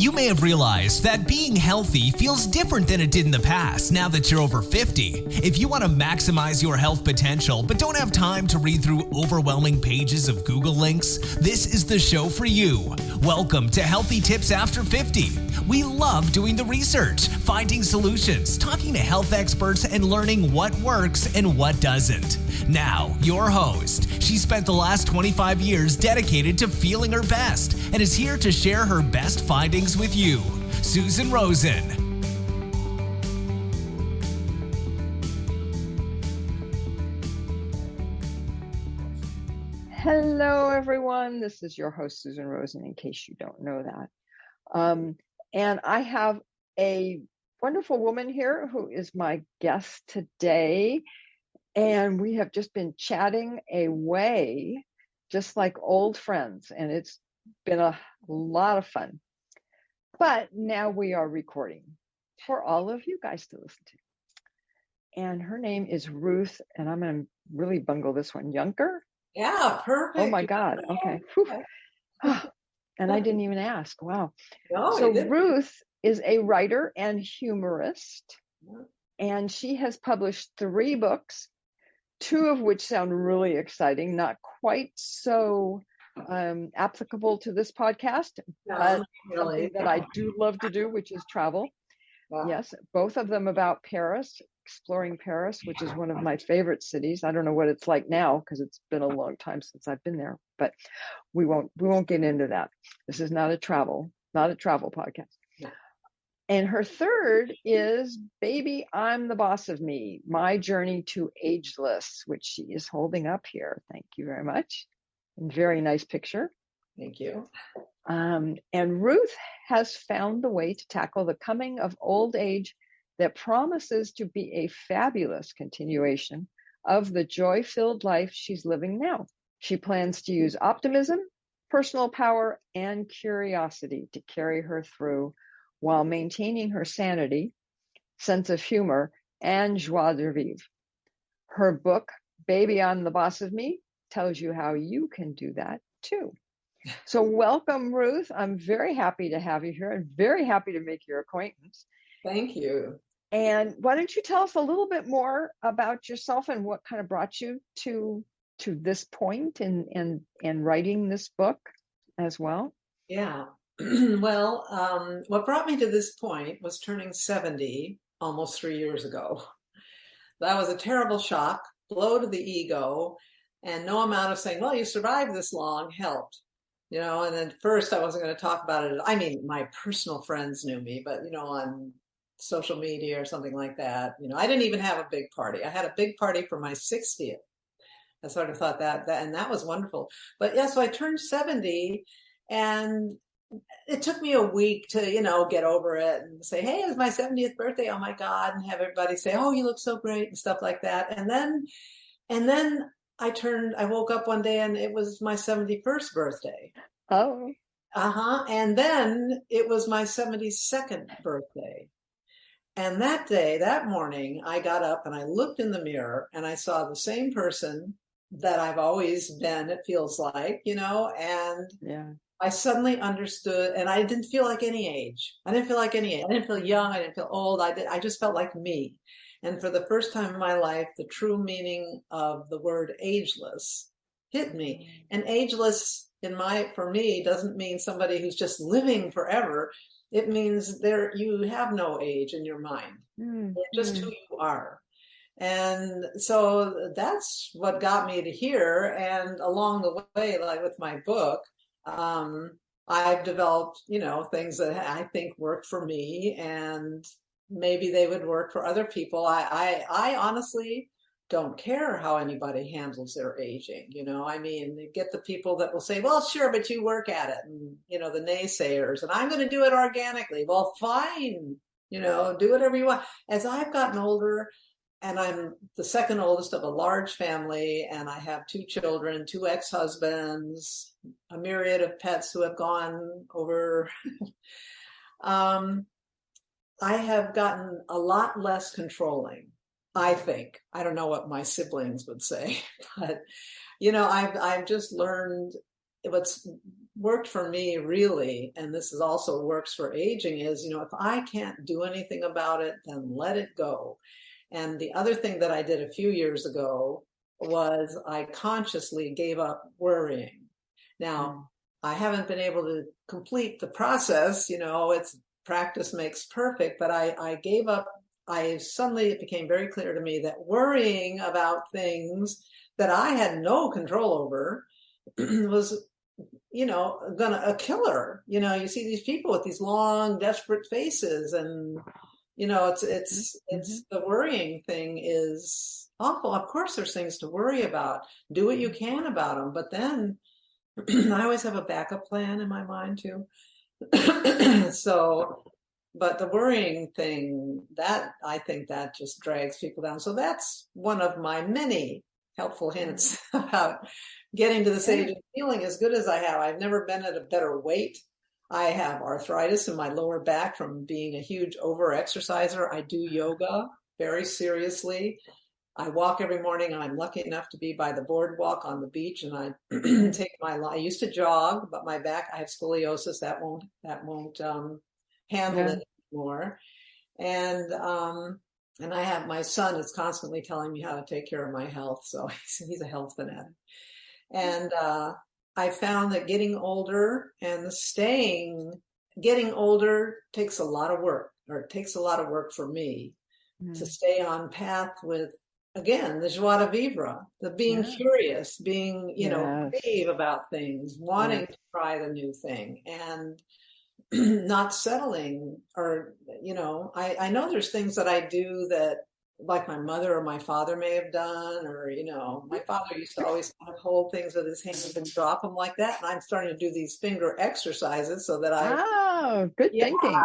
You may have realized that being healthy feels different than it did in the past now that you're over 50. If you want to maximize your health potential but don't have time to read through overwhelming pages of Google links, this is the show for you. Welcome to Healthy Tips After 50. We love doing the research, finding solutions, talking to health experts, and learning what works and what doesn't. Now, your host. She spent the last 25 years dedicated to feeling her best and is here to share her best findings with you, Susan Rosen. Hello, everyone. This is your host, Susan Rosen, in case you don't know that. And I have a wonderful woman here who is my guest today. And we have just been chatting away, just like old friends. And it's been a lot of fun. But now we are recording for all of you guys to listen to. And her name is Ruth, and I'm going to really bungle this one, Yunker. Yeah, perfect. Oh my God. Okay. And I didn't even ask. Wow. No, so Ruth is a writer and humorist, and she has published 3 books, 2 of which sound really exciting, not quite so applicable to this podcast, but something that I do love to do, which is travel. Wow. Yes, both of them about Paris, exploring Paris, which is one of my favorite cities. I don't know what it's like now because it's been a long time since I've been there, but we won't get into that. This is not a travel podcast. Yeah. And her third is Baby, I'm the Boss of Me, My Journey to Ageless, which she is holding up here. Thank you very much. And very nice picture. Thank you. And Ruth has found the way to tackle the coming of old age that promises to be a fabulous continuation of the joy-filled life she's living now. She plans to use optimism, personal power, and curiosity to carry her through while maintaining her sanity, sense of humor, and joie de vivre. Her book, Baby, I'm the Boss of Me, tells you how you can do that too. So welcome, Ruth. I'm very happy to have you here and very happy to make your acquaintance. Thank you. And why don't you tell us a little bit more about yourself and what kind of brought you to this point in writing this book as well? Yeah. Well, what brought me to this point was turning 70 almost 3 years ago. That was a terrible shock, blow to the ego, and no amount of saying, well, you survived this long helped. You know, and at first I wasn't going to talk about it. I mean, my personal friends knew me, but, you know, on social media or something like that, you know, I didn't even have a big party. I had a big party for my 60th. I sort of thought that and that was wonderful. But yeah, so I turned 70 and it took me a week to, you know, get over it and say, hey, it was my 70th birthday. Oh my God. And have everybody say, oh, you look so great and stuff like that. And then I woke up one day and it was my 71st birthday. Oh. And then it was my 72nd birthday. And that morning, I got up and I looked in the mirror and I saw the same person that I've always been, it feels like, you know, and yeah. I suddenly understood, and I didn't feel like any age. I didn't feel young. I didn't feel old. I just felt like me. And for the first time in my life, the true meaning of the word ageless hit me. And ageless for me doesn't mean somebody who's just living forever. It means you have no age in your mind. You're just who you are. And so that's what got me to here. And along the way, like with my book, I've developed, you know, things that I think work for me and maybe they would work for other people. I honestly don't care how anybody handles their aging. You know, I mean, you get the people that will say, well, sure, but you work at it. And, you know, the naysayers, and I'm going to do it organically. Well, fine, you know, do whatever you want. As I've gotten older, and I'm the second oldest of a large family, and I have 2 children, 2 ex-husbands, a myriad of pets who have gone over. I have gotten a lot less controlling, I think. I don't know what my siblings would say, but, you know, I've just learned what's worked for me really, and this is also works for aging, is, if I can't do anything about it, then let it go. And the other thing that I did a few years ago was I consciously gave up worrying. Now, I haven't been able to complete the process, it's practice makes perfect, but I gave up. Suddenly it became very clear to me that worrying about things that I had no control over was, a killer. You see these people with these long, desperate faces, and it's the worrying thing is awful. Of course, there's things to worry about. Do what you can about them, but then I always have a backup plan in my mind too. So, but the worrying thing, that I think that just drags people down. So that's one of my many helpful hints about getting to the stage of feeling as good as I have. I've never been at a better weight. I have arthritis in my lower back from being a huge over-exerciser. I do yoga very seriously. I walk every morning, and I'm lucky enough to be by the boardwalk on the beach, and I I used to jog, but my back, I have scoliosis. That won't handle it anymore. And I have my son is constantly telling me how to take care of my health. So he's a health fanatic. And I found that getting older takes a lot of work, or it takes a lot of work for me to stay on path with, again, the joie de vivre, the being curious, being, brave about things, wanting to try the new thing, and not settling. Or, I know there's things that I do that, like my mother or my father may have done, or, my father used to always kind of hold things with his hands and drop them like that. And I'm starting to do these finger exercises so that good thinking.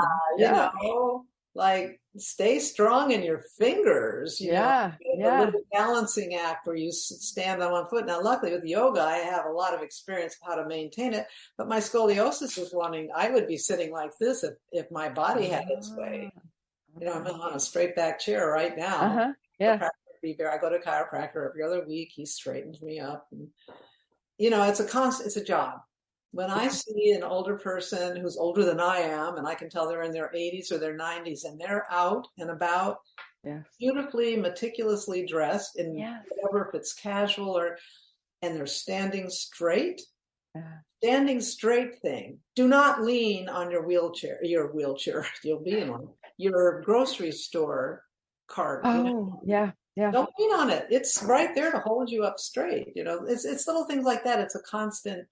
Like stay strong in your fingers, a little balancing act where you stand on one foot. Now, luckily with yoga, I have a lot of experience of how to maintain it, but my scoliosis is I would be sitting like this if my body had its way. I'm on a straight back chair right now. I go to a chiropractor every other week. He straightens me up. And, it's a job. When I see an older person who's older than I am, and I can tell they're in their 80s or their 90s, and they're out and about, beautifully, meticulously dressed in whatever, if it's casual and they're standing straight. Standing straight thing. Do not lean on your wheelchair. You'll be in one. Your grocery store cart. Don't lean on it. It's right there to hold you up straight. It's little things like that. It's a constant.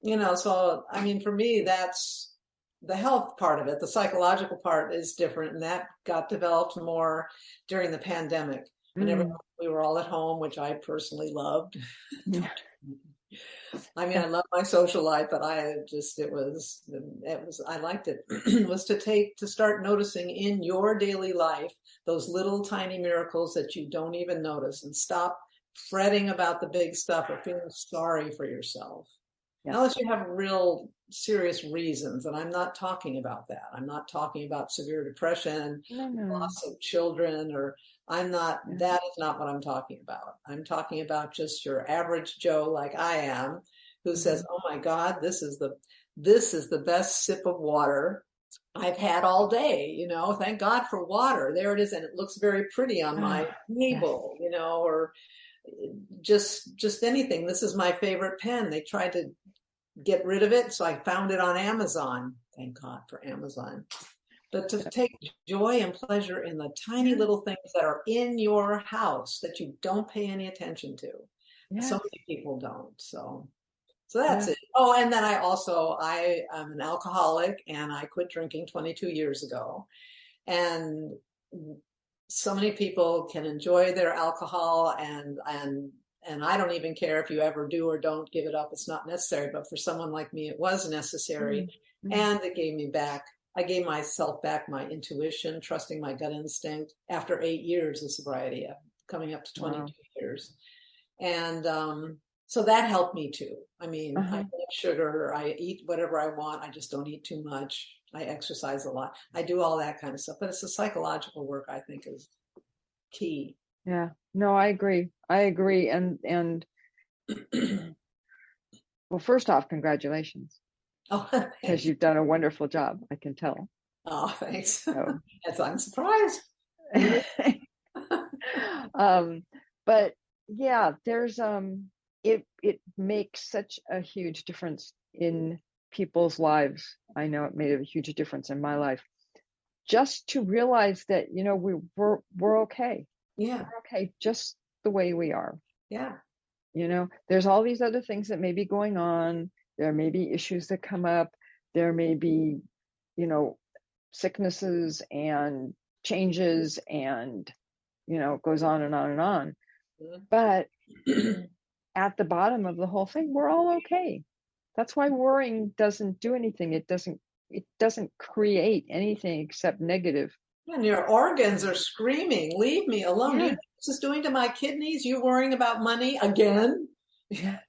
So I mean, for me, that's the health part of it. The psychological part is different, and that got developed more during the pandemic. And we were all at home, which I personally loved. I mean, I love my social life, but I liked it. It was to start noticing in your daily life those little tiny miracles that you don't even notice, and stop fretting about the big stuff or feeling sorry for yourself. Unless you have real serious reasons. And I'm not talking about that. I'm not talking about severe depression, loss of children, or that is not what I'm talking about. I'm talking about just your average Joe like I am, who says, oh my God, this is the best sip of water I've had all day. Thank God for water. There it is. And it looks very pretty on my table, or just anything. This is my favorite pen. They tried to get rid of it, so I found it on Amazon. Thank God for Amazon. But to take joy and pleasure in the tiny little things that are in your house that you don't pay any attention to. So many people don't. So that's it. Oh, and then I am an alcoholic, and I quit drinking 22 years ago. And so many people can enjoy their alcohol, and I don't even care if you ever do or don't give it up. It's not necessary. But for someone like me, it was necessary. And it gave me back. I gave myself back my intuition, trusting my gut instinct after 8 years of sobriety, coming up to 22 years. And so that helped me too. I mean, I eat sugar, I eat whatever I want. I just don't eat too much. I exercise a lot. I do all that kind of stuff. But it's the psychological work, I think, is key. Yeah, no, I agree. And well, first off, congratulations. Oh, because thanks. you've done a wonderful job. I can tell. Oh, thanks. So, Yes, I'm surprised. but yeah, there's it makes such a huge difference in people's lives. I know it made a huge difference in my life. Just to realize that, we're okay. Yeah, We're okay just the way we are. yeah, There's all these other things that may be going on. There may be issues that come up. There may be, sicknesses and changes, and, it goes on and on and on. But at the bottom of the whole thing, we're all okay. That's why worrying doesn't do anything. It doesn't create anything except negative. and your organs are screaming, leave me alone. Do you know Yeah. what this is doing to my kidneys? You worrying about money again? Yeah.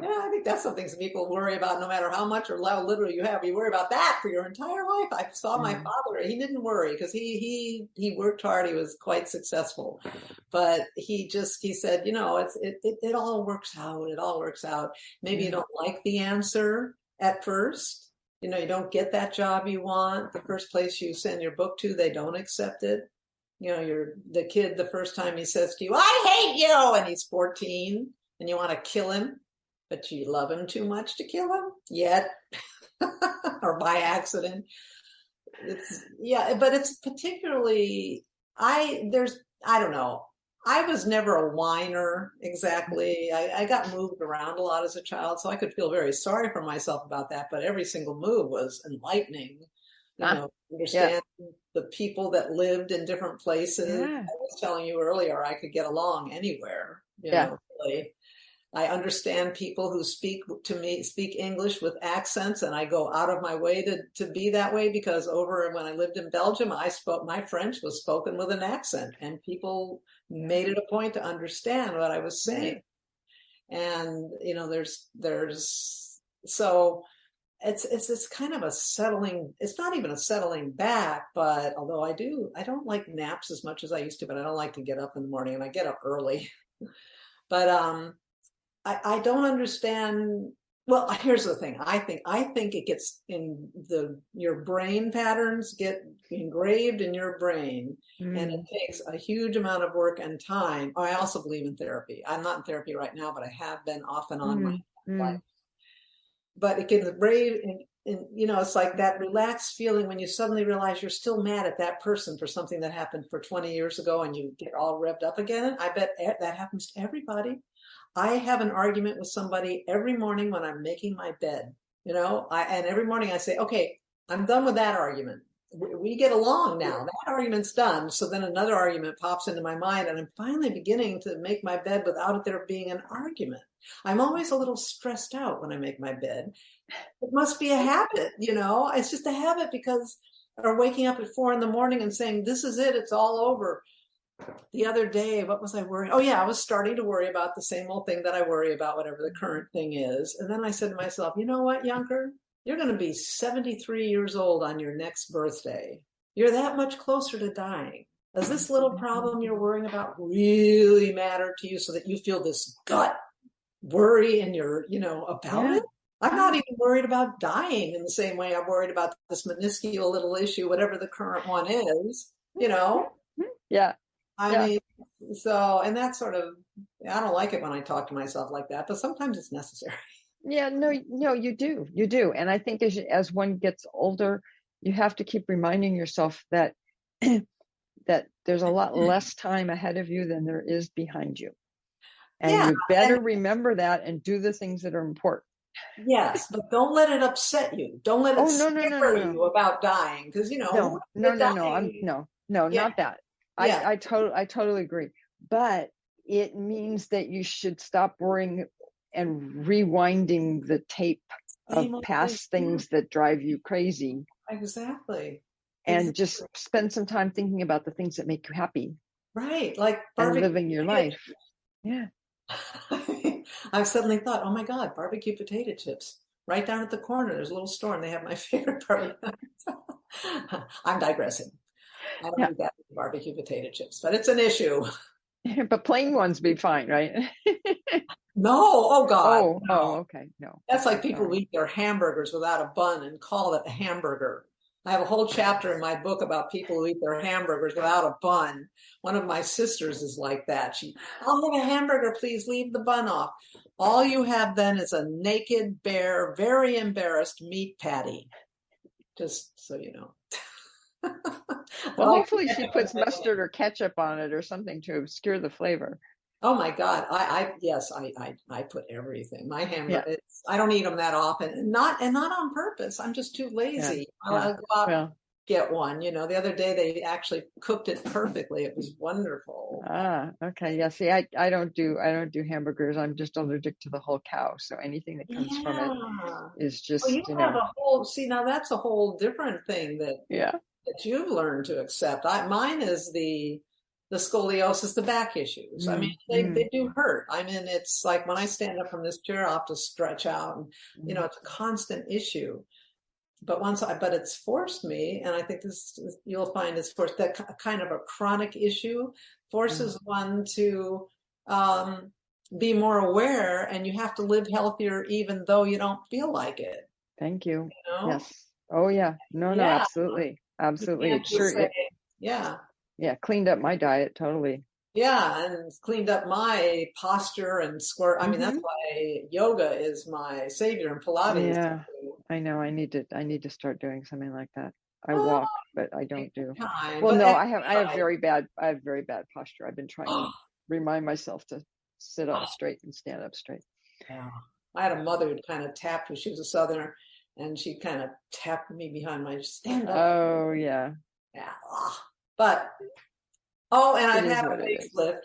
Yeah, I think that's something some people worry about no matter how much or how little you have. You worry about that for your entire life. I saw my father, he didn't worry because he worked hard. He was quite successful. But he said, it all works out. It all works out. Maybe you don't like the answer at first. You don't get that job you want. The first place you send your book to, they don't accept it. You're the kid, the first time he says to you, I hate you, and he's 14 and you want to kill him, but you love him too much to kill him yet, or by accident. But it's particularly, I don't know. I was never a whiner exactly. I got moved around a lot as a child, so I could feel very sorry for myself about that. But every single move was enlightening. Understand the people that lived in different places. Yeah. I was telling you earlier, I could get along anywhere. Really. I understand people who speak English with accents, and I go out of my way to be that way because when I lived in Belgium, my French was spoken with an accent, and people made it a point to understand what I was saying. And so it's kind of a settling. It's not even a settling back, but although I don't like naps as much as I used to, but I don't like to get up in the morning, and I get up early. But I don't understand. Well, here's the thing. I think it gets in your brain patterns get engraved in your brain, and it takes a huge amount of work and time. I also believe in therapy. I'm not in therapy right now, but I have been off and on my life. But it gets engraved in, it's like that relaxed feeling when you suddenly realize you're still mad at that person for something that happened for 20 years ago, and you get all revved up again. I bet that happens to everybody. I have an argument with somebody every morning when I'm making my bed, and every morning I say, okay, I'm done with that argument. We get along now. That argument's done. So then another argument pops into my mind, and I'm finally beginning to make my bed without there being an argument. I'm always a little stressed out when I make my bed. It must be a habit, it's just a habit or waking up at 4 a.m. and saying, this is it. It's all over. The other day, what was I worrying? Oh yeah, I was starting to worry about the same old thing that I worry about, whatever the current thing is. And then I said to myself, you know what, Yunker? You're going to be 73 years old on your next birthday. You're that much closer to dying. Does this little problem you're worrying about really matter to you so that you feel this gut worry and about it? I'm not even worried about dying in the same way I'm worried about this minuscule little issue, whatever the current one is, Yeah. I mean, and that's sort of, I don't like it when I talk to myself like that, but sometimes it's necessary. Yeah, no, you do. And I think as one gets older, you have to keep reminding yourself that that there's a lot less time ahead of you than there is behind you. And you better remember that and do the things that are important. Yes, but don't let it upset you. Don't let it scare you about dying, because no, not that. I totally agree. But it means that you should stop worrying and rewinding the tape of past things that drive you crazy. Exactly. And just spend some time thinking about the things that make you happy. Right. Like and living your life. Yeah. I've suddenly thought, oh my God, barbecue potato chips. Right down at the corner, there's a little store and they have my favorite barbecue. I'm digressing. I don't eat that barbecue potato chips, but it's an issue. But plain ones be fine, right? No, oh God, Oh, no. okay. No. That's like Okay, people who sorry. eat their hamburgers without a bun and call it a hamburger. I have a whole chapter in my book about people who eat their hamburgers without a bun. One of my sisters is like that. I'll have a hamburger, please leave the bun off. All you have then is a naked, bare, very embarrassed meat patty. Just so you know. Well, hopefully she puts mustard or ketchup on it or something to obscure the flavor. Oh my God. Yes, I put everything. My Yeah. hamburger, I don't eat them that often, and not on purpose. I'm just too Yeah. lazy. Yeah. I'll go out and Well, get one. The other day they actually cooked it perfectly. It was wonderful. okay. Yeah. See, I don't do hamburgers. I'm just allergic to the whole cow. So anything that comes from it Yeah. is Well, just, you have a whole, see, now that's a whole different thing yeah. that you've learned to accept. Mine is the scoliosis, the back issues. I mean, they do hurt. I mean, it's like when I stand up from this chair, I'll have to stretch out, and it's a constant issue. But but it's forced me, and I think you'll find it's forced, that kind of a chronic issue forces one to be more aware, and you have to live healthier even though you don't feel like it. Thank you. You know? Yes. Oh yeah. No, Yeah. absolutely. You Absolutely. can't It just sure, say, yeah. yeah, cleaned up my diet totally. Yeah, and cleaned up my posture and square. I mean, that's why yoga is my savior, and Pilates. Yeah, I know. I need to start doing something like that. I Oh, walk, but I don't do. time, Well, but no, I have exercise. very bad posture. I've been trying to remind myself to sit up straight and stand up straight. Yeah. I had a mother who kind of tapped me. She was a Southerner, and she kind of tapped me behind my stand up. Oh yeah. Yeah. But and I've had a What it is. facelift.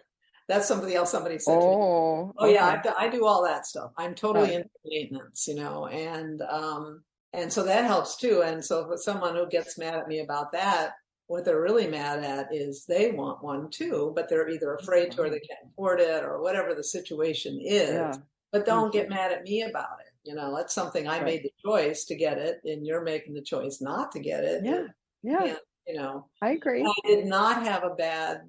That's somebody else. Somebody said to me, Oh, "Oh yeah, I do all that stuff. I'm totally into maintenance, and so that helps too. And so for someone who gets mad at me about that, what they're really mad at is they want one too, but they're either afraid to, or they can't afford it, or whatever the situation is. Yeah. But don't get mad at me about it. That's something I made the choice to get it, and you're making the choice not to get it. Yeah. Yeah. And, I agree. I did not have a bad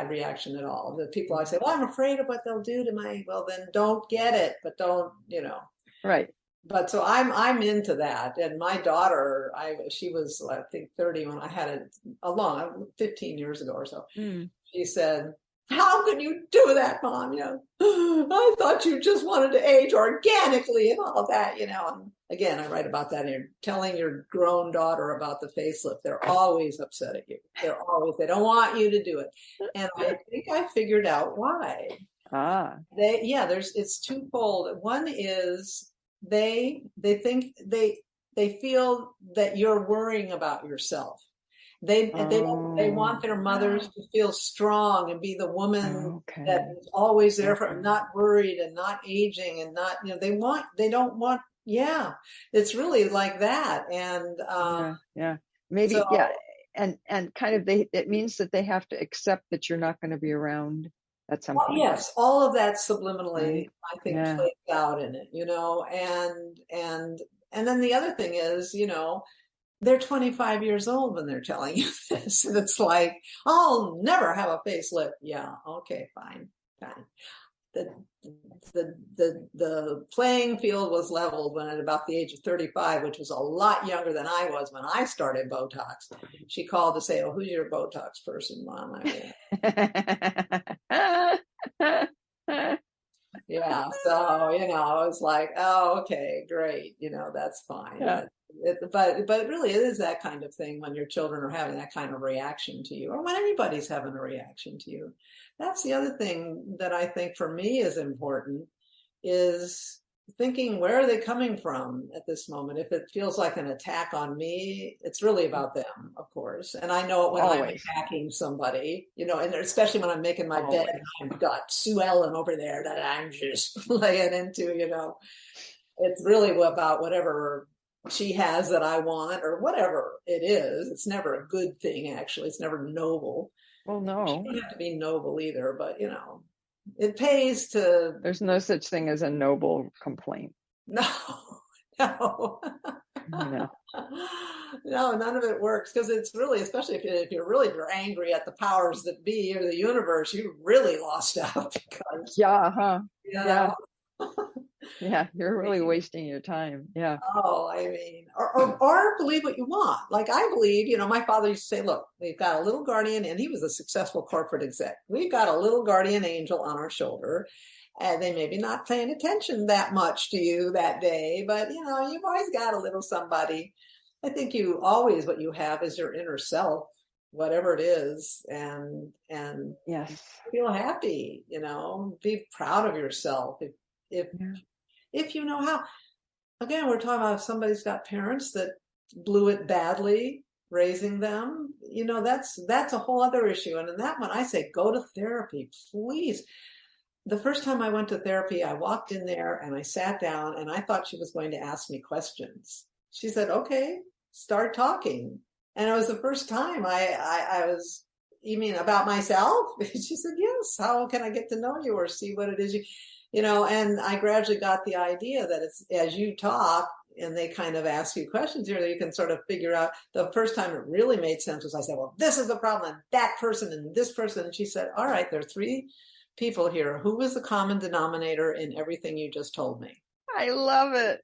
reaction at all. The people I say, well, I'm afraid of what they'll do to well, then don't get it, but don't, Right. But so I'm into that. And my daughter, she was, I think 30 when I had it 15 years ago or so. She said, how can you do that, Mom? I thought you just wanted to age organically and all that, And again, I write about that here. Telling your grown daughter about the facelift, they're always upset at you. They don't want you to do it. And I think I figured out why. It's twofold. One is they think they feel that you're worrying about yourself. They want their mothers to feel strong and be the woman that is always there for them, not worried and not aging and not, it's really like that. And maybe, so, and kind of it means that they have to accept that you're not going to be around at some point. Yes, all of that subliminally, I think, plays out in it, and then the other thing is, they're 25 years old when they're telling you this. And it's like, I'll never have a facelift. Yeah, okay, fine. The playing field was leveled when at about the age of 35, which was a lot younger than I was when I started Botox. She called to say, oh, who's your Botox person, Mom? Yeah, so, it was like, oh, okay, great. That's fine. Yeah. But really, it is that kind of thing when your children are having that kind of reaction to you, or when anybody's having a reaction to you. That's the other thing that I think for me is important, is thinking, where are they coming from at this moment? If it feels like an attack on me, it's really about them, of course. And I know it when I'm attacking somebody, and especially when I'm making my bed and I've got Sue Ellen over there that I'm just laying into, It's really about whatever she has that I want, or whatever it is. It's never a good thing, actually. It's never noble. Well, no. It doesn't have to be noble either, but, it pays to... There's no such thing as a noble complaint. No. No, none of it works, because it's really, especially if you're really angry at the powers that be or the universe, you really lost out. Because, Yeah. Yeah. You're really wasting your time. Yeah. Oh, I mean, or believe what you want. Like I believe, my father used to say, look, we've got a little guardian, and he was a successful corporate exec. We've got a little guardian angel on our shoulder, and they may be not paying attention that much to you that day, but you've always got a little somebody. I think what you have is your inner self, whatever it is, and Yes. feel happy, be proud of yourself. If Yeah. if you know how. Again, we're talking about if somebody's got parents that blew it badly raising them, that's a whole other issue. And in that one, I say, go to therapy, please. The first time I went to therapy, I walked in there and I sat down and I thought she was going to ask me questions. She said, okay, start talking. And it was the first time I was, you mean about myself? She said, yes. How can I get to know you or see what it is and I gradually got the idea that it's as you talk and they kind of ask you questions here that you can sort of figure out. The first time it really made sense was I said, well, this is the problem, and that person and this person. And she said, all right, there are three people here. Who was the common denominator in everything you just told me? I love it.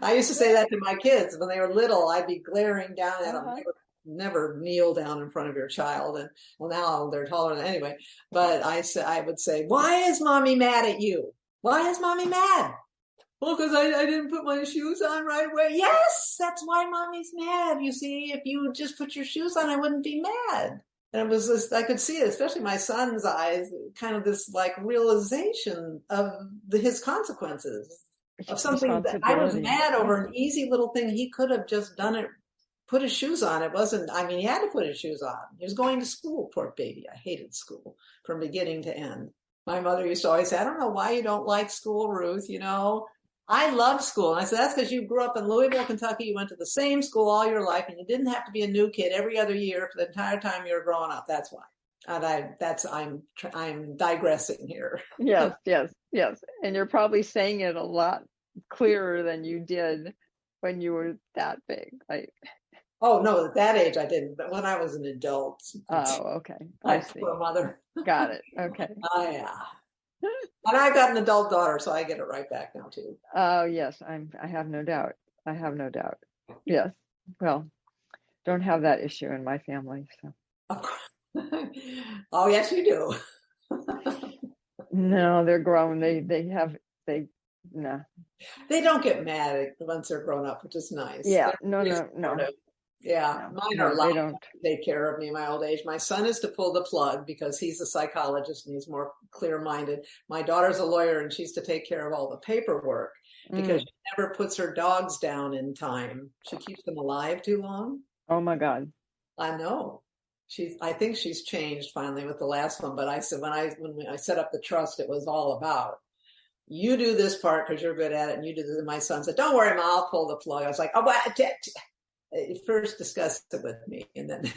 I used to say that to my kids when they were little. I'd be glaring down at them. Never kneel down in front of your child. And well, now they're taller than anyway. But I would say, why is mommy mad at you? Why is mommy mad? Well, because I didn't put my shoes on right away. Yes, that's why mommy's mad. You see, if you just put your shoes on, I wouldn't be mad. And it was this, I could see it, especially my son's eyes, kind of this like realization of his consequences of something that I was mad over an easy little thing. He could have just done it, put his shoes on. It wasn't, he had to put his shoes on. He was going to school, poor baby. I hated school from beginning to end. My mother used to always say, I don't know why you don't like school, Ruth. I love school. And I said, that's because you grew up in Louisville, Kentucky. You went to the same school all your life, and you didn't have to be a new kid every other year for the entire time you were growing up. That's why. And I'm digressing here. Yes. And you're probably saying it a lot clearer than you did when you were that big, right? Oh, no, at that age I didn't, but when I was an adult. Oh, okay. I see. Poor mother. Got it. Okay. Oh, yeah. And I've got an adult daughter, so I get it right back now, too. Oh, yes. I have no doubt. Yes. Well, don't have that issue in my family. So. Oh, yes, you do. No, they're grown. No. They don't get mad once they're grown up, which is nice. Yeah. No. Yeah, no, mine are lying to take care of me in my old age. My son is to pull the plug because he's a psychologist and he's more clear-minded. My daughter's a lawyer and she's to take care of all the paperwork because she never puts her dogs down in time. She keeps them alive too long. Oh my God. I know. I think she's changed finally with the last one. But I said when I set up the trust, it was all about you do this part because you're good at it, and you do this. And my son said, "Don't worry, Ma, I'll pull the plug." I was like, "Oh, well, first discuss it with me, and then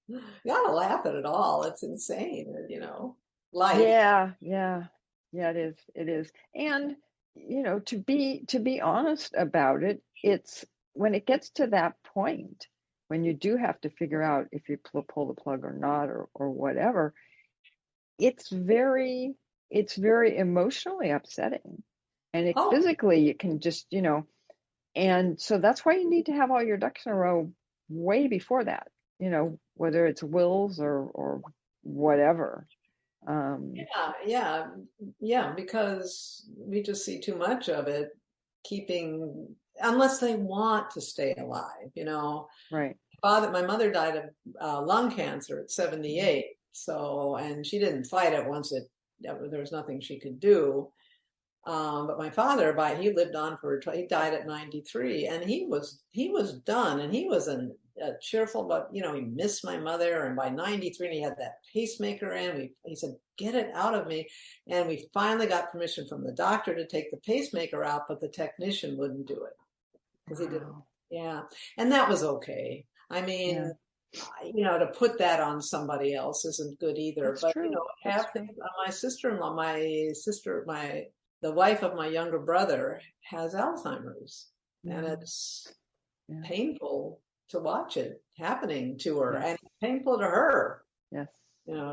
you gotta laugh at it all. It's insane, life." Yeah, it is. And to be honest about it, it's when it gets to that point when you do have to figure out if you pull the plug or not or whatever, it's very emotionally upsetting, and physically it can just and so that's why you need to have all your ducks in a row way before that, whether it's wills or whatever. Yeah, because we just see too much of it unless they want to stay alive, Right. My mother died of lung cancer at 78. So, and she didn't fight it once there was nothing she could do. But my father, he lived on he died at 93, and he was done, and he was a cheerful, but he missed my mother, and by 93, and he had that pacemaker in. He said, "Get it out of me," and we finally got permission from the doctor to take the pacemaker out, but the technician wouldn't do it because he didn't. Yeah, and that was okay. I mean. Yeah. To put that on somebody else isn't good either. That's but true. My sister-in-law, the wife of my younger brother, has Alzheimer's, and it's painful to watch it happening to her, and painful to her. Yes.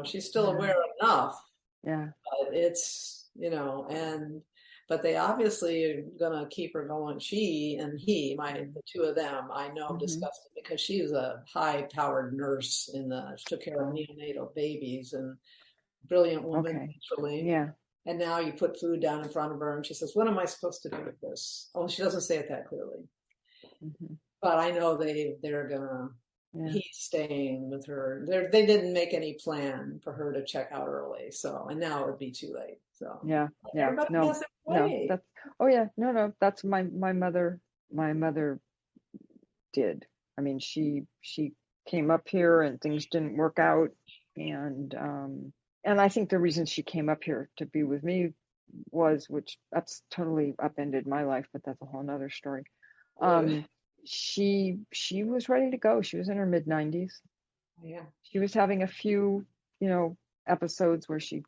She's still aware enough, Yeah. but it's, but they obviously are gonna keep her going. She and he, the two of them, I know, Mm-hmm. discussed it because she was a high-powered nurse she took care of Oh, neonatal babies, and brilliant woman, okay. actually. Yeah. And now you put food down in front of her, and she says, "What am I supposed to do with this?" Oh, she doesn't say it that clearly, Mm-hmm. but I know they're gonna. Yeah. He's staying with her. They didn't make any plan for her to check out early, so and now it would be too late. So Yeah. Yeah. everybody No. has their No. way. That's. Oh yeah. No. That's my mother. My mother did. I mean, she came up here and things didn't work out, and I think the reason she came up here to be with me was, which that's totally upended my life, but that's a whole nother story. Um, she was ready to go. She was in her mid-90s. Yeah. She was having a few, episodes where she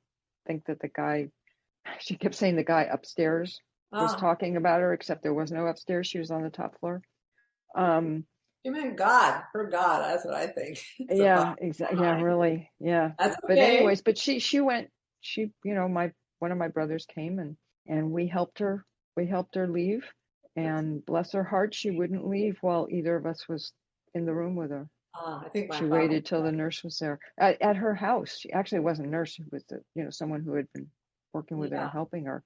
think that the guy, she kept saying the guy upstairs was Ah, talking about her, except there was no upstairs. She was on the top floor. Um, you meant God, her God. That's what I think. It's a yeah, bottom exactly. Yeah, line. really. Yeah. That's But okay. anyways, but she went, my one of my brothers came and we helped her. We helped her leave, and bless her heart, she wouldn't leave while either of us was in the room with her. I think my She father. waited till the nurse was there at her house. She actually wasn't a nurse. She was, someone who had been working with her Yeah, and helping her.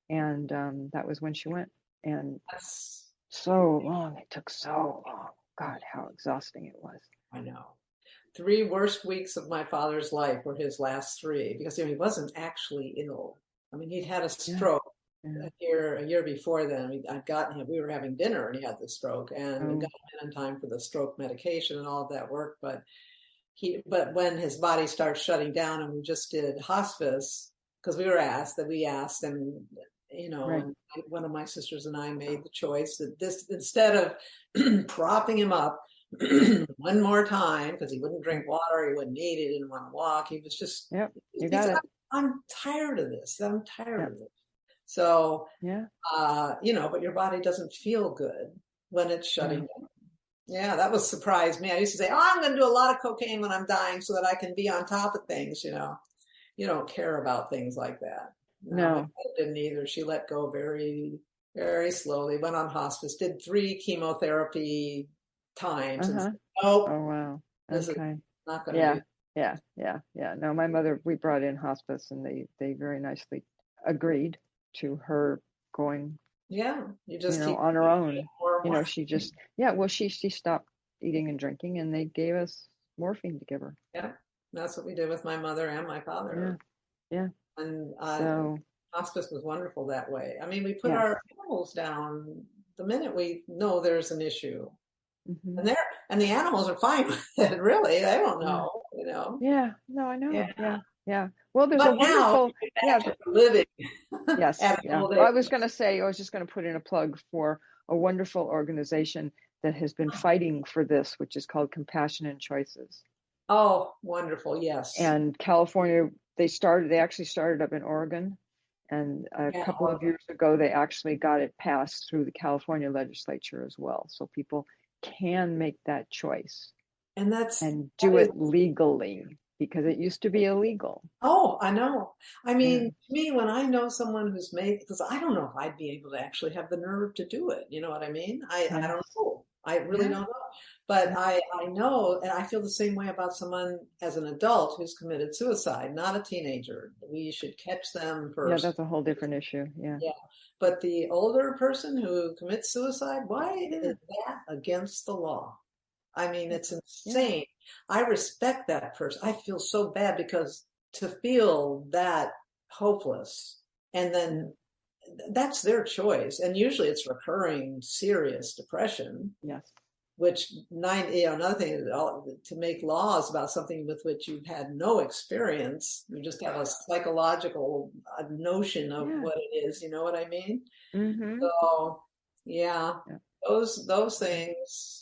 And that was when she went. And that's. so long. It took so long. God, how exhausting it was. I know. 3 worst weeks of my father's life were his last three because he wasn't actually ill. I mean, he'd had a Yeah. stroke Yeah. a year before then. I'd gotten him. We were having dinner and he had the stroke, and we got Oh, him in time for the stroke medication and all of that work. But when his body starts shutting down, and we just did hospice because we asked, and right. and one of my sisters and I made the choice that this, instead of propping him up one more time because he wouldn't drink Right. water, he wouldn't eat, he didn't want to walk. He was just, Yep. You he got said, it. I'm tired of this. I'm tired Yep. of this. So, Yeah. but your body doesn't feel good when it's shutting No. down. Yeah, that was surprised me. I used to say, "Oh, I'm going to do a lot of cocaine when I'm dying so that I can be on top of things." You don't care about things like that. No, my No. mother didn't either. She let go very, very slowly. Went on hospice, did 3 chemotherapy times, and Uh-huh. said, "Nope, Oh, wow. this is Okay. not going to Yeah. do." Yeah. No, my mother, we brought in hospice and they very nicely agreed to her going, Yeah, you just keep on her own. more and more. She just, yeah, well, she stopped eating and drinking and they gave us morphine to give her. Yeah, that's what we did with my mother and my Yeah. father, Yeah. and So, hospice was wonderful that way. I mean, we put yes. our animals down the minute we know there's an issue. Hmm. And the animals are fine with it, really. They don't Yeah. know. Yeah. No, I know. Yeah. Yeah. Yeah. Well, there's a But now wonderful, yeah, living yes, at an yeah. old Well, age. I was just going to put in a plug for a wonderful organization that has been fighting for this, which is called Compassion and Choices. Oh, wonderful. Yes. And California, they actually started up in Oregon. And a Yeah. couple of years ago, they actually got it passed through the California legislature as well. So people can make that choice And and that do is, it legally because it used to be illegal. oh, I know. I Yeah. mean, to me, when I know someone who's made, because I don't know if I'd be able to actually have the nerve to do it. You know what I mean? I don't Yes. know. I really Yeah. don't know. But Yeah. I know, and I feel the same way about someone as an adult who's committed suicide, not a teenager. We should catch them Yeah. first. That's a whole different issue. Yeah. Yeah. But the older person who commits suicide, why Yeah. is that against the law? I mean, it's Yeah. insane. I respect that person. I feel so bad because to feel that hopeless and Yeah. then that's their choice. And usually it's recurring serious depression, Yes. which another thing is to make laws about something with which you've had no experience. You just have a psychological notion of Yeah. what it is. You know what I mean? Mm-hmm. So yeah, Yeah. those things,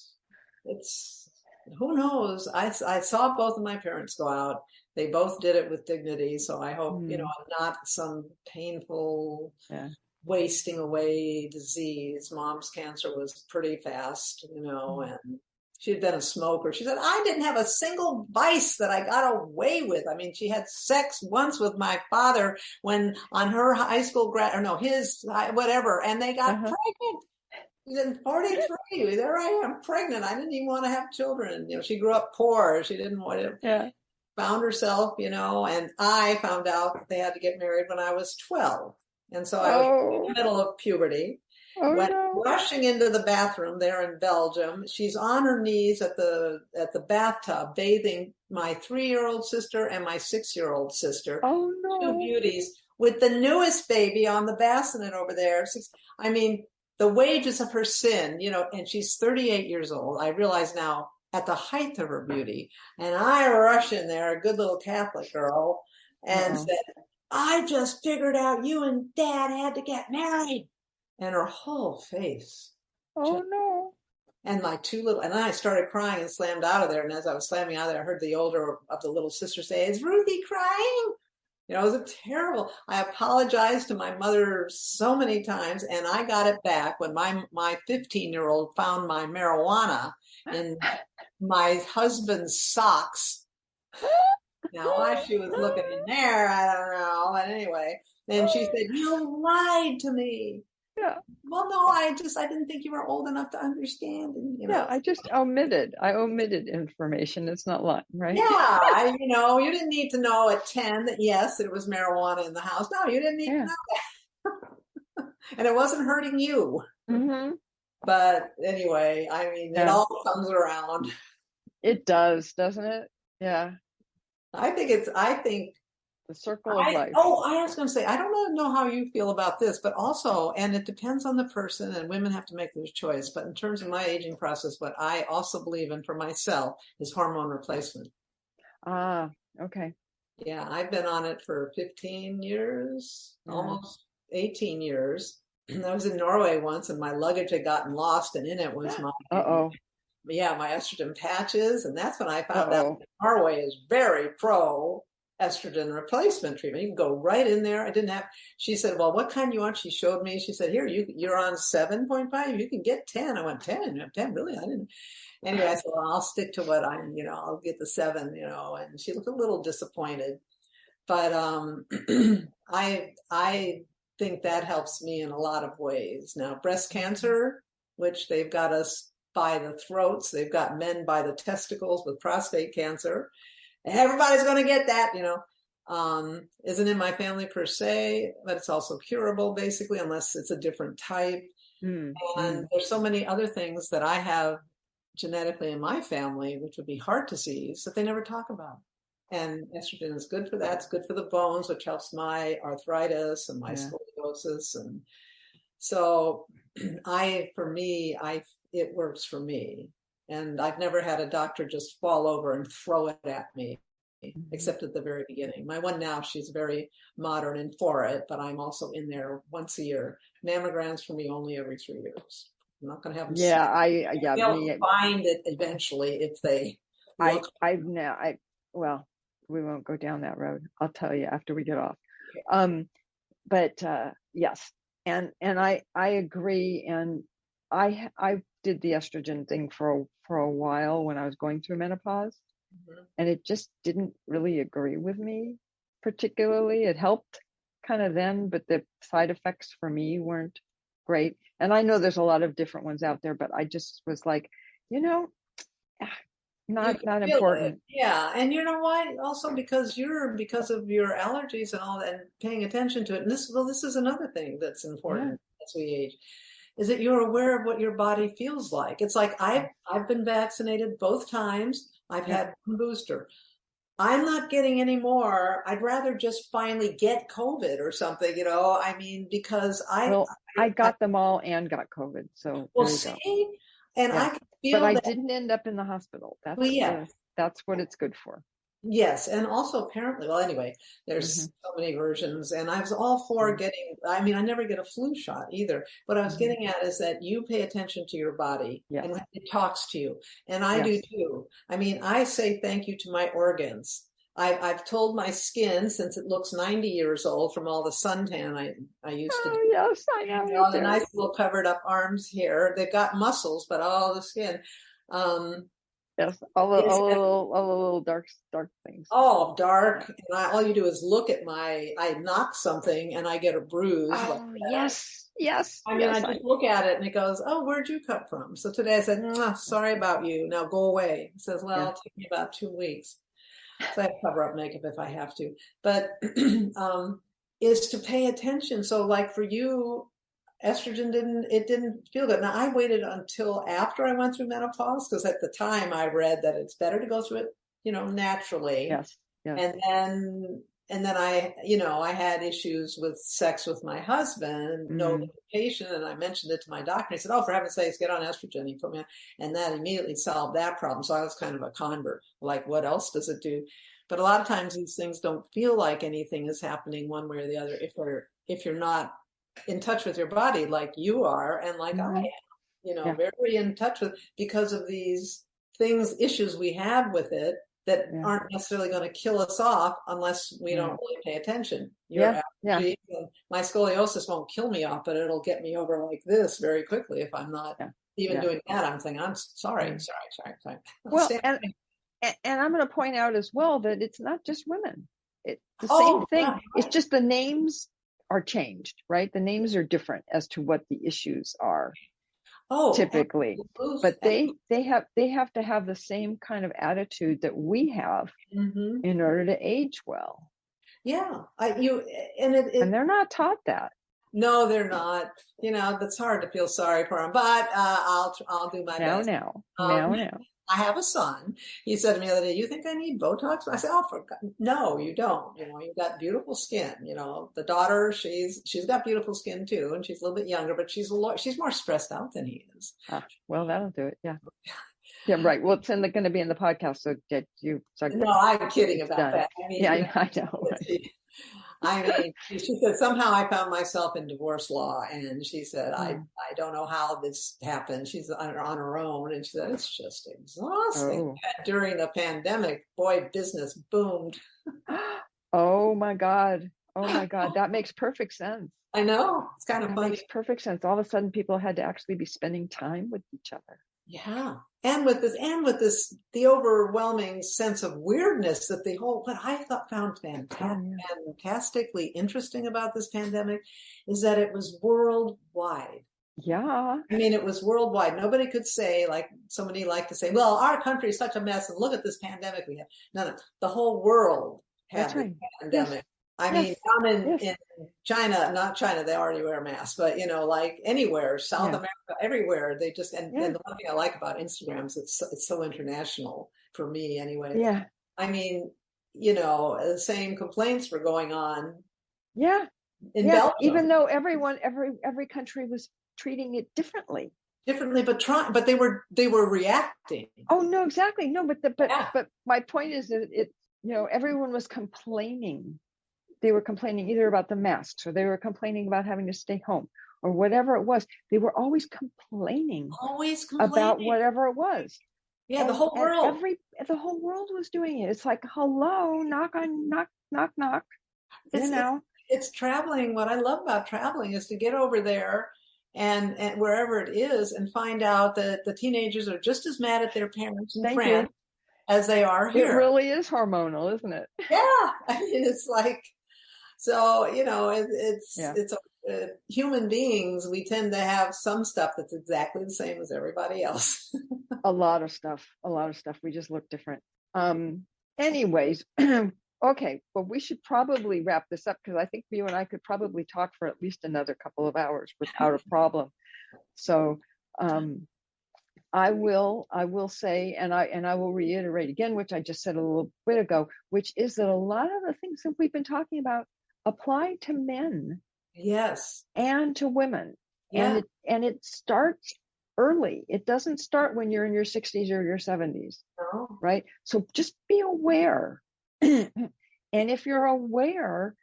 it's, who knows? I saw both of my parents go out. They both did it with dignity. So I hope, Mm. not some painful Yeah. wasting away disease. Mom's cancer was pretty fast, Mm. and she had been a smoker. She said, I didn't have a single vice that I got away with. I mean, she had sex once with my father when on her high school his whatever, and they got pregnant. She's in 43. There I am, pregnant. I didn't even want to have children. She grew up poor. She didn't want to. Yeah. Found herself, and I found out that they had to get married when I was 12. And so I was in the middle of puberty. Went rushing into the bathroom there in Belgium. She's on her knees at the bathtub bathing my 3-year-old sister and my 6-year-old sister. Oh no. Two beauties with the newest baby on the bassinet over there. I mean, the wages of her sin, and she's 38 years old. I realize now at the height of her beauty. And I rush in there, a good little Catholic girl, and said, I just figured out you and Dad had to get married. And her whole face. Oh no. And my and then I started crying and slammed out of there. And as I was slamming out of there, I heard the older of the little sisters say, is Ruthie crying? It was a terrible, I apologized to my mother so many times, and I got it back when my 15-year-old found my marijuana in my husband's socks. Now why she was looking in there, I don't know. But anyway, then she said, you lied to me. Yeah. Well, no, I didn't think you were old enough to understand. And, Yeah, I just omitted information. It's not lying, right? Yeah, you didn't need to know at 10 that yes, there was marijuana in the house. No, you didn't need to know that. And it wasn't hurting you. Mm-hmm. But anyway, I mean, it all comes around. It does, doesn't it? Yeah. I think the circle of life. I was going to say, I don't know how you feel about this, but also, and it depends on the person, and women have to make their choice. But in terms of my aging process, what I also believe in for myself is hormone replacement. Ah, okay. Yeah, I've been on it for 15 years, almost 18 years. I was in Norway once, and my luggage had gotten lost, and in it was my estrogen patches. And that's when I found out that Norway is very pro estrogen replacement treatment. You can go right in there. She said, well, what kind do you want? She showed me. She said, here, you're on 7.5. You can get 10. I went, 10? 10, really? I didn't. Anyway, I said, well, I'll stick to what I'll get the 7, and she looked a little disappointed. But I think that helps me in a lot of ways. Now, breast cancer, which they've got us by the throats, they've got men by the testicles with prostate cancer. Everybody's going to get that, isn't in my family per se, but it's also curable basically, unless it's a different type. And there's so many other things that I have genetically in my family, which would be heart disease, that they never talk about. And estrogen is good for that. It's good for the bones, which helps my arthritis and my scoliosis. And so it works for me. And I've never had a doctor just fall over and throw it at me, except at the very beginning. My one now, she's very modern and for it, but I'm also in there once a year. Mammograms for me only every 3 years. I'm not going to have them. They'll find it eventually if they look. Well, we won't go down that road. I'll tell you after we get off. Yes, and I agree, and I did the estrogen thing for a while when I was going through menopause, and it just didn't really agree with me particularly. It helped kind of then, but the side effects for me weren't great. And I know there's a lot of different ones out there, but I just was like, not important. Yeah. And you know why? Also because of your allergies and all that, and paying attention to it. And this is another thing that's important as we age, is that you're aware of what your body feels like. It's like I've been vaccinated both times. I've had one booster. I'm not getting any more. I'd rather just finally get COVID or something, because I got them all and got COVID. So well, see, and I can feel but I didn't end up in the hospital. That's what it's good for. Yes. And also apparently, well, anyway, there's so many versions, and I was all for I never get a flu shot either. What I was getting at is that you pay attention to your body and it talks to you. And I do too. I say thank you to my organs. I've told my skin, since it looks 90 years old from all the suntan I used to do. Yes, I know. All the nice little covered up arms here. They've got muscles, but all the skin. Yes, Is all the little dark things. all dark, and all you do is look at I knock something and I get a bruise like Oh, that. yes, yes, I mean, I yes. just look at it and it goes, "Oh, where'd you come from?" So today I said, "Mwah, sorry about you. Now go away." It says, "Well, Yeah. it'll take me about 2 weeks." So I have to cover up makeup if I have to. But is to pay attention. So like for you, estrogen didn't feel good. Now I waited until after I went through menopause because at the time I read that it's better to go through it, naturally. Yes, yes. And then I had issues with sex with my husband, no lubrication, and I mentioned it to my doctor. He said, "Oh, for heaven's sakes, get on estrogen." He put me on, and that immediately solved that problem. So I was kind of a convert. Like, what else does it do? But a lot of times these things don't feel like anything is happening one way or the other if you're not in touch with your body like you are and like I am, Yeah. very in touch with because of these issues we have with it that aren't necessarily going to kill us off unless we don't really pay attention. Your allergies, my scoliosis won't kill me off, but it'll get me over like this very quickly if I'm not even doing that. I'm thinking, I'm sorry. Well, and I'm going to point out as well that it's not just women. It's the same thing. Yeah. It's just the names are changed, right? The names are different as to what the issues are. Typically, but they have to have the same kind of attitude that we have in order to age well. Yeah, and they're not taught that. No, they're not. That's hard to feel sorry for them. But I'll do my best. Now. I have a son. He said to me the other day, "You think I need Botox?" I said, "Oh, no, you don't. You've got beautiful skin. The daughter, she's got beautiful skin too, and she's a little bit younger, but she's more stressed out than he is." Well, that'll do it. Yeah. Yeah, right. Well, it's going to be in the podcast, so that you. No, I'm kidding about that. I mean, I know. She said, somehow I found myself in divorce law. And she said, I don't know how this happened. She's on her own. And she said, it's just exhausting. During the pandemic, boy, business boomed. Oh my God. That makes perfect sense. I know. It's kind of funny. That makes perfect sense. All of a sudden people had to actually be spending time with each other. Yeah. And with this, the overwhelming sense of weirdness that what I found fantastically interesting about this pandemic is that it was worldwide. Yeah. I mean, it was worldwide. Nobody could say, like somebody liked to say, well, our country is such a mess and look at this pandemic we have. No. The whole world had this pandemic. Yes. I mean, down in China, not China, they already wear masks, but like anywhere, South America, everywhere, they just, and the one thing I like about Instagram is it's so international for me anyway. Yeah. I mean, the same complaints were going on. Yeah. In Belgium. Even though every country was treating it differently, but they were reacting. Oh no, exactly. No, but my point is that everyone was complaining. They were complaining either about the masks or they were complaining about having to stay home or whatever it was. They were always complaining about whatever it was. Yeah, the whole world. The whole world was doing it. It's like, hello, knock. It's traveling. What I love about traveling is to get over there and wherever it is and find out that the teenagers are just as mad at their parents in France as they are here. It really is hormonal, isn't it? Yeah. I mean, it's like, so, it's human beings. We tend to have some stuff that's exactly the same as everybody else. A lot of stuff. We just look different. Anyways, okay. Well, we should probably wrap this up because I think you and I could probably talk for at least another couple of hours without a problem. So, I will say, and I will reiterate again, which I just said a little bit ago, which is that a lot of the things that we've been talking about apply to men. Yes. And to women. Yeah. And it starts early. It doesn't start when you're in your 60s or your 70s. No. Right? So just be aware. And if you're aware,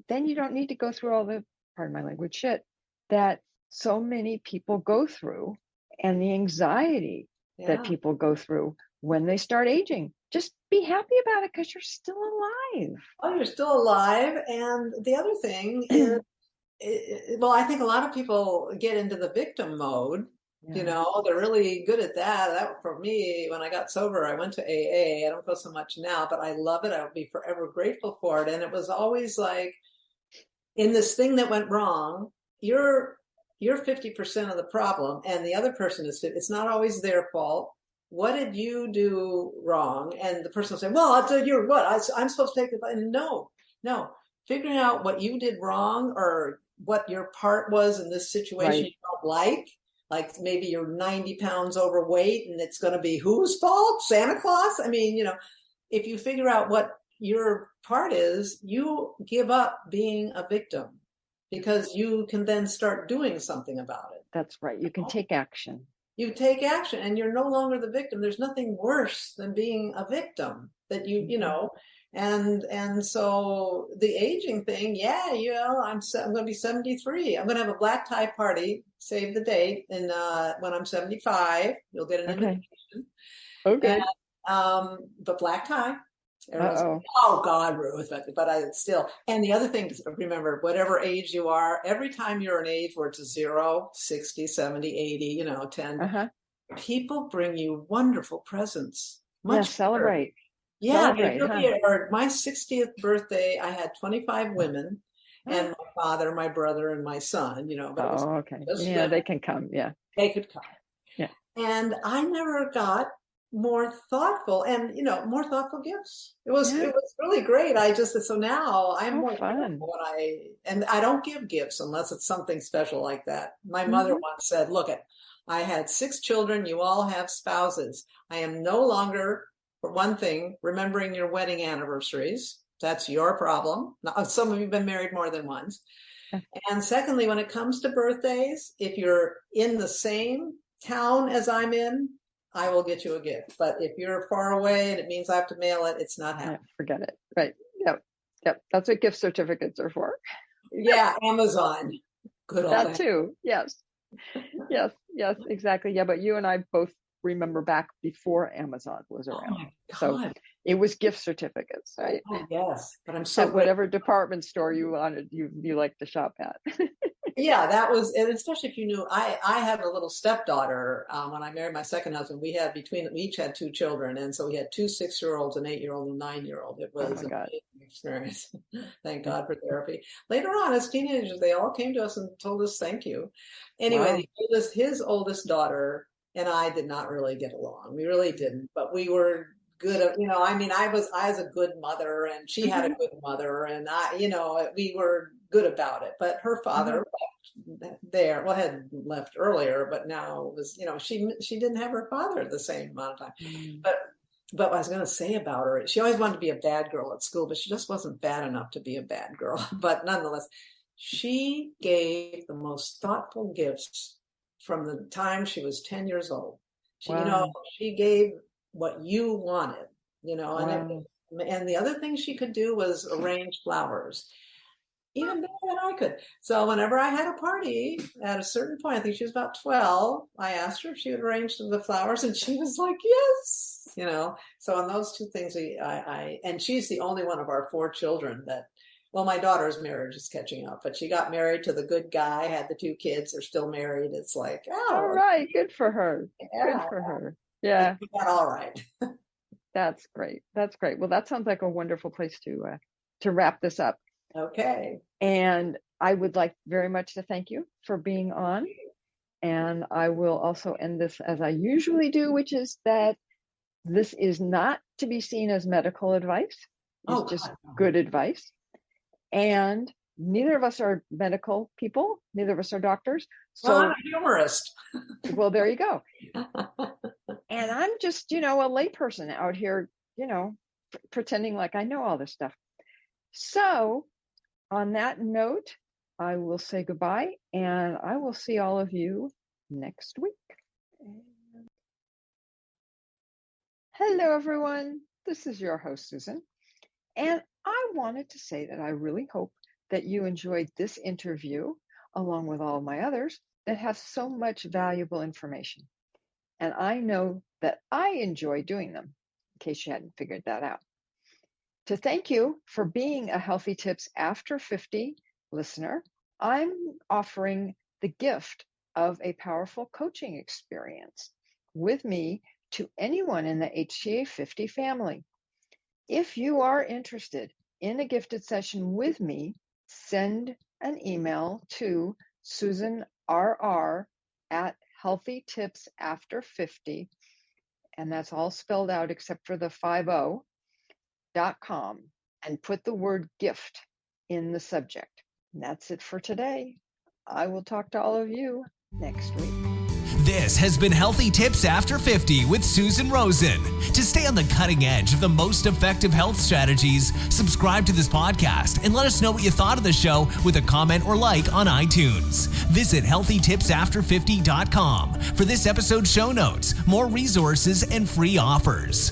then you don't need to go through all the, pardon my language, shit that so many people go through and the anxiety that people go through when they start aging. Just be happy about it because you're still alive. Oh, you're still alive. And the other thing is, well, I think a lot of people get into the victim mode You know, they're really good at that. That for me, when I got sober, I went to AA. I don't go so much now, but I love it. I'll be forever grateful for it. And it was always like, in this thing that went wrong, you're 50% of the problem, and the other person is 50. It's not always their fault. What did you do wrong? And the person will say, well, I'll tell you what, I'm supposed to take the blame. No. Figuring out what you did wrong or what your part was in this situation you don't like maybe you're 90 pounds overweight and it's going to be whose fault? Santa Claus? I mean, you know, if you figure out what your part is, you give up being a victim because you can then start doing something about it. That's right. You can take action. You take action and you're no longer the victim. There's nothing worse than being a victim that you know, and so the aging thing, you know, I'm going to be 73. I'm going to have a black tie party, save the date, and when I'm 75, you'll get an invitation. Okay. And, but black tie. Oh God, Ruth, but I still. And the other thing to remember, whatever age you are, every time you're an age where it's 0, 60, 70, 80, you know, 10, people bring you wonderful presents. Celebrate. Celebrate, my 60th birthday, I had 25 women and my father, my brother, and my son, you know. But they can come. Yeah. They could come. Yeah. And I never got more thoughtful more thoughtful gifts. It was really great. So now I'm more fun and I don't give gifts unless it's something special like that. My mother once said, look, I had 6 children, you all have spouses. I am no longer, for one thing, remembering your wedding anniversaries. That's your problem. Now, some of you have been married more than once. And secondly, when it comes to birthdays, if you're in the same town as I'm in, I will get you a gift. But if you're far away and it means I have to mail it, it's not happening. Forget it. Right. Yep. That's what gift certificates are for. Yeah. Amazon. Good old that too. Yes, exactly. Yeah. But you and I both remember back before Amazon was around. Oh my God. So it was gift certificates, right? Oh, yes. But I'm so at whatever department store you wanted, you like to shop at. Yeah, that was, and especially if you knew, I had a little stepdaughter when I married my second husband. We each had 2 children, and so we had 2 6-year-olds, an 8-year-old, and a 9-year-old. It was an amazing experience. Thank God for therapy. Later on, as teenagers, they all came to us and told us thank you. Anyway, his oldest daughter and I did not really get along. We really didn't, but we were good at, you know, I mean, I was a good mother and she had a good mother, and we were good about it. But her father had left earlier, but now was, she didn't have her father the same amount of time. But what I was going to say about her, she always wanted to be a bad girl at school, but she just wasn't bad enough to be a bad girl. But nonetheless, she gave the most thoughtful gifts from the time she was 10 years old. She gave what you wanted, and the other thing she could do was arrange flowers, even better than I could. So whenever I had a party at a certain point, I think she was about 12, I asked her if she would arrange the flowers, and she was like, yes, So on those 2 things, and she's the only one of our 4 children that, well, my daughter's marriage is catching up, but she got married to the good guy, had the 2 kids, they're still married. It's like, all right, good for her. Yeah. Good for her. Yeah. All right. That's great. Well, that sounds like a wonderful place to wrap this up. Okay. And I would like very much to thank you for being on. And I will also end this as I usually do, which is that this is not to be seen as medical advice. It's just good advice. And neither of us are medical people. Neither of us are doctors. So I'm a humorist. Well, there you go. And I'm just, a layperson out here, pretending like I know all this stuff. So on that note, I will say goodbye, and I will see all of you next week. Hello, everyone. This is your host, Susan. And I wanted to say that I really hope that you enjoyed this interview, along with all of my others, that has so much valuable information. And I know that I enjoy doing them, in case you hadn't figured that out. To thank you for being a Healthy Tips After 50 listener, I'm offering the gift of a powerful coaching experience with me to anyone in the HTA 50 family. If you are interested in a gifted session with me, send an email to susanrr@healthytipsafter50, and that's all spelled out except for the 50.com, and put the word gift in the subject. And that's it for today. I will talk to all of you next week. This has been Healthy Tips After 50 with Susan Rosen. To stay on the cutting edge of the most effective health strategies, subscribe to this podcast and let us know what you thought of the show with a comment or like on iTunes. Visit healthytipsafter50.com for this episode's show notes, more resources, and free offers.